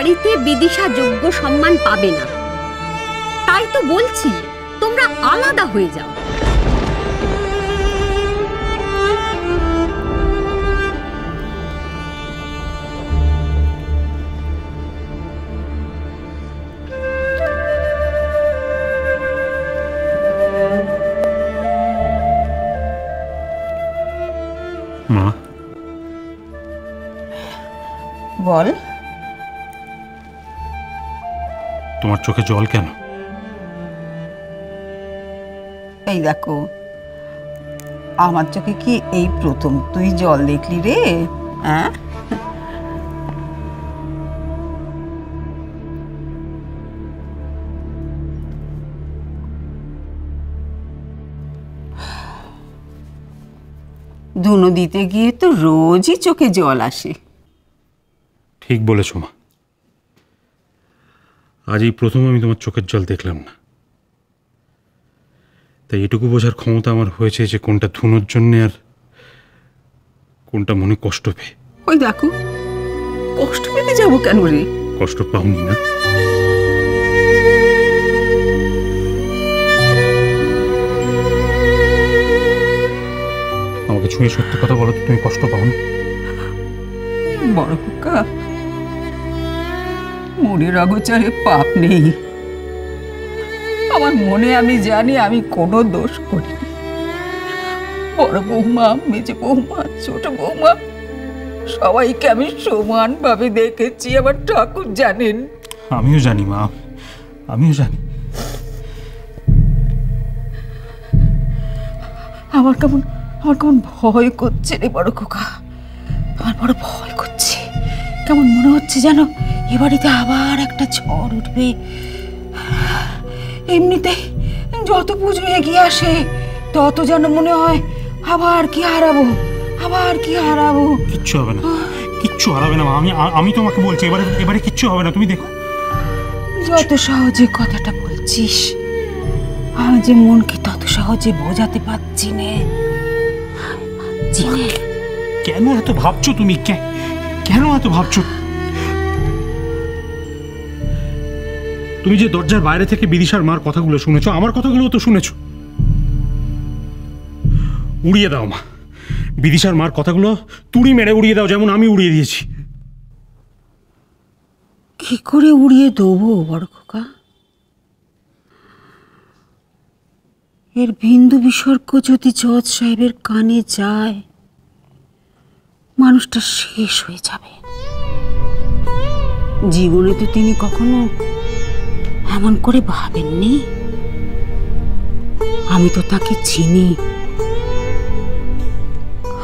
বাড়িতে বিদিশা যোগ্য সম্মান পাবে না। তাই তো বলছি তোমরা আলাদা হয়ে যাও। মা, বল। তোমার চোখে জল কেন? এই দেখো, আমার চোখে কি এই প্রথম তুই জল দেখলি রে? হ্যাঁ, ধুনো দিতে গিয়ে তো রোজই চোখে জল আসে। ঠিক বলেছ মা, আজ এই প্রথম আমি তোমার চোখের জল দেখলাম না। তাই এটুকু বোঝার ক্ষমতা আমার হয়েছে যে কোনটা ধুনোর জন্যে আর কোনটা মনে কষ্ট পেয়ে। ওই দেখো, কষ্ট পেতে যাবো কেন রে? কষ্ট পাওনি না? আমাকে ছুঁয়ে সত্যি কথা বলো তো, তুমি কষ্ট পাও না? বড় খোকা, মনের অগোচরে পাপ নেই। আমার মনে আমি জানি আমি কোনো দোষ করিনি। বড় বৌমা, মেজে বৌমা, ছোট বৌমা সবাইকে আমি সমানভাবে দেখেছি। আমার ঠাকুর জানেন। আমিও জানি মা, আমিও জানি। আমার কেমন ভয় করছে রে বড় খোকা। আমার বড় ভয় করছে। কেমন মনে হচ্ছে যেন এ বাড়িতে আবার একটা ঝড় উঠবে। এমনিতে যত পুজো এগিয়ে আসে তত যেন মনে হয় আবার কি হারাবো। কিচ্ছু হবে না, কিচ্ছু হারাবে না মা। আমি তোমাকে বলছি, এবারে কিচ্ছু হবে না, তুমি দেখো। যত সহজে কথাটা বলছিস, আমি যে মনকে তত সহজে বোঝাতে পারছি না। কেন এত ভাবছো তুমি? কেন এত ভাবছো? তুমি যে দরজার বাইরে থেকে বিদিশার মার কথাগুলো শুনেছো, আমার কথাগুলো তো শুনেছো। উড়িয়ে দাও মা, বিদিশার মার কথাগুলো তুড়ি মেরে উড়িয়ে দাও, যেমন আমি উড়িয়ে দিয়েছি। কি করে উড়িয়ে দেবো বড় খোকা? এর বিন্দু বিসর্গ যদি জজ সাহেবের কানে যায়, মানুষটা শেষ হয়ে যাবে। জীবনে তো তিনি কখনো এমন করে ভাবেননি। আমি তো তাকে চিনি।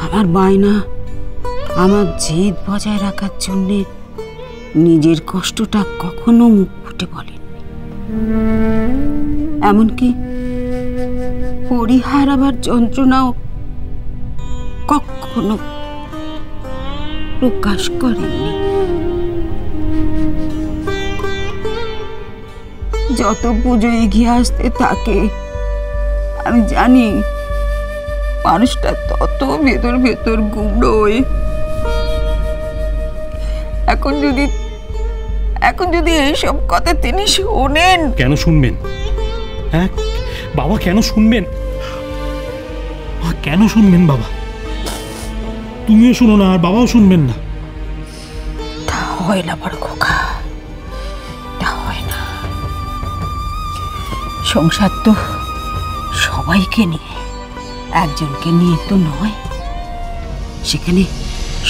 আমার বায়না, আমার জেদ বজায় রাখার জন্যে নিজের কষ্টটা কখনো মুখ ফুটে বলেননি। এমনকি পরিহার আবার যন্ত্রণাও কখনো প্রকাশ করেননি। যত পুজো এগিয়ে আসতে থাকে আমি জানি মানুষটা তত ভেতর গুমড়োয়। এখন যদি এইসব কথা তিনি শোনেন। কেন শুনবেন? হ্যাঁ বাবা, কেন শুনবেন? কেন শুনবেন বাবা? তুমিও শুনো না আর বাবাও শুনবেন না? তা হয় না বড় খোকা, তা হয় না। সংসার তো সবাইকে নিয়ে, একজনকে নিয়ে তো নয়। সেখানে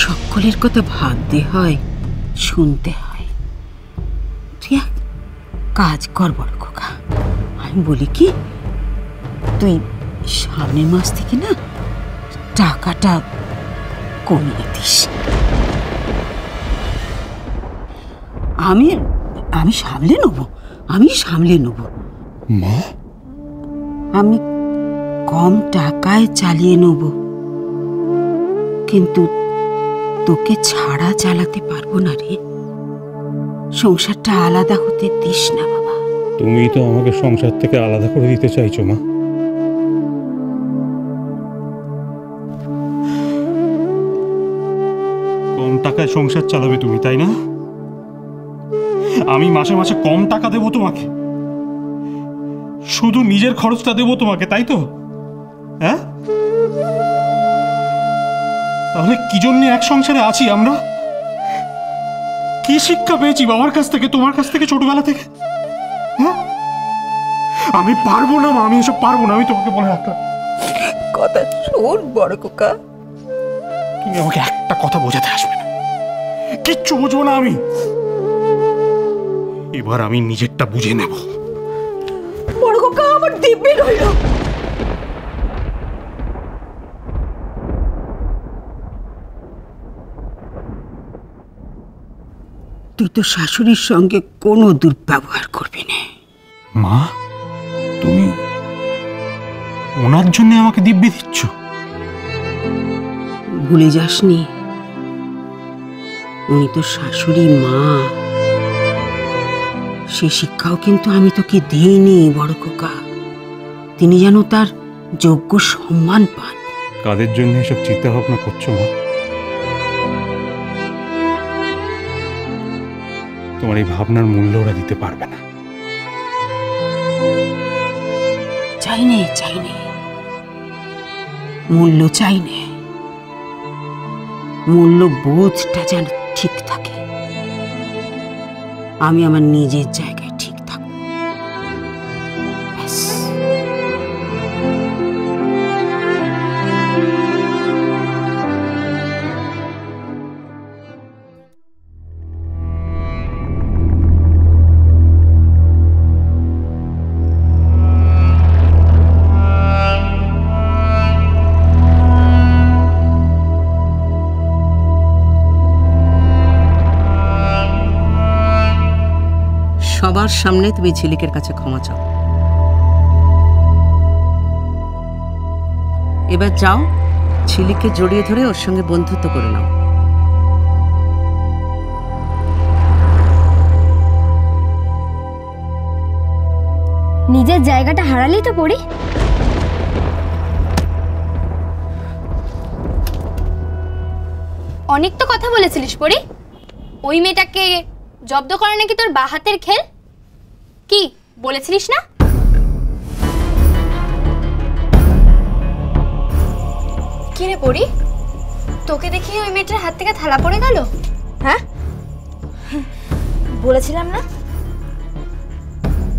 সকলের কথা ভাবতে হয়, শুনতে হয়। তুই এক কাজ কর বড় খোকা, আমি বলি কি, তুই সামনের মাস থেকে না টাকাটা কমিয়ে দিস। আমি সামলে নেব মা। আমি কম টাকায় চালিয়ে নেব, কিন্তু তোকে ছাড়া চালাতে পারবো না রে। সংসারটা আলাদা হতে দিস না বাবা। তুমি তো আমাকে সংসার থেকে আলাদা করে দিতে চাইছো মা। কম টাকায় সংসার চালাবে তুমি, তাই না? আমি মাসে মাসে কম টাকা দেবো তোমাকে, শুধু নিজের খরচটা দেবো তোমাকে, তাই তো? হ্যাঁ, তাহলে কি জন্য এক সংসারে আছি আমরা? কি শিক্ষা পেয়েছি বাবার কাছ থেকে, তোমার কাছ থেকে, ছোটবেলা থেকে? হ্যাঁ, আমি পারবো না মা, আমি এসব পারবো না, আমি তোমাকে বলে রাখলাম। কথা শোন বড় খোকা, তুমি আমাকে একটা কথা বোঝাতে আসবে না, কিচ্ছু বুঝবো না আমি। এবার আমি নিজেরটা বুঝে নেব। বড় খোকা আমার দিব্যি রইল। তুই তো শাশুড়ির সঙ্গে কোনো দুর্ব্যবহার করবি না। মা, তুমি ওনার জন্য আমাকে দিব্যি দিচ্ছ? ভুলে যাসনি, উনি তো শাশুড়ি মা। সে শিক্ষাও কিন্তু আমি তোকে দিইনি বড় খোকা। তিনি যেন তার যোগ্য সম্মান পান। কাদের জন্য এসব চিন্তা ভাবনা করছো মা? তোমার এই ভাবনার মূল্য ওরা দিতে পারবে না। চাইনে মূল্য চাইনে, মূল্য বোধটা যেন ঠিক থাকে। আমি আমার নিজের জায়গায় ঠিক থাকবো, ব্যাস। সবার সামনে তুমি ঝিলিকের কাছে ক্ষমা চাও। এবার যাও, ঝিলিককে জড়িয়ে ধরে ওর সঙ্গে বন্ধুত্ব করে নাও। নিজের জায়গাটা হারালেই তো পড়ি। অনেক তো কথা বলেছিলিস পড়ি, ওই মেয়েটাকে জব্দ করা নাকি তোর বা হাতের খেল। কি বলেছিলিস না? কি রে পড়ি, তোকে দেখি ওই মেয়েটার হাত থেকে থালা পড়ে গেল? হ্যাঁ, বলেছিলাম না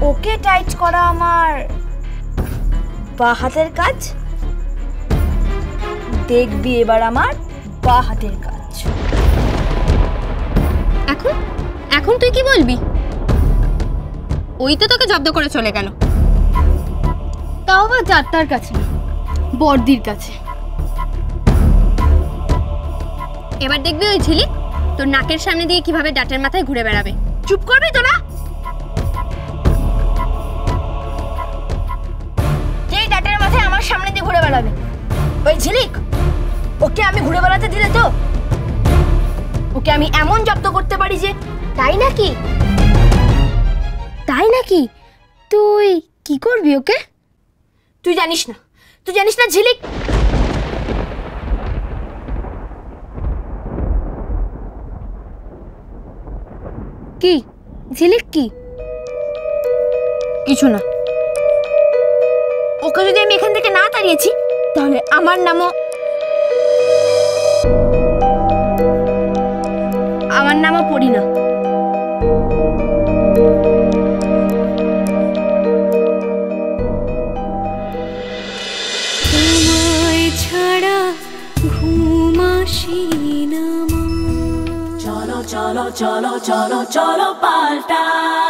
ওকে টাইট করা আমার বা হাতের কাজ। দেখবি এবার আমার বা হাতের কাজ। এখন তুই কি বলবি? ওই তো তোকে জব্দ করে চলে গেল, তাও বা যাত্রার কাছে, বর্দির কাছে। এবার দেখবি ওই ঝিলিক তোর নাকের সামনে দিয়ে কিভাবে ডাটের মাথায় ঘুরে বেড়াবে। চুপ করবি তোরা? যেই ডাটের মাথায় আমার সামনে দিয়ে ঘুরে বেড়াবে ওই ঝিলিক, ওকে আমি ঘুরে বেড়াতে দিলে তো ওকে আমি এমন জব্দ করতে পারি যে। তাই নাকি? তুই কি করবি ওকে? তুই জানিস না ঝিলিক। কি ঝিলিক? কি কিছু না। ওকে যদি আমি এখান থেকে না তাড়িয়েছি তাহলে আমার নামও পড়ি না। তোমায় ছাড়া ঘুম আসে না। চলো চলো চলো চলো চলো পাল্টাই।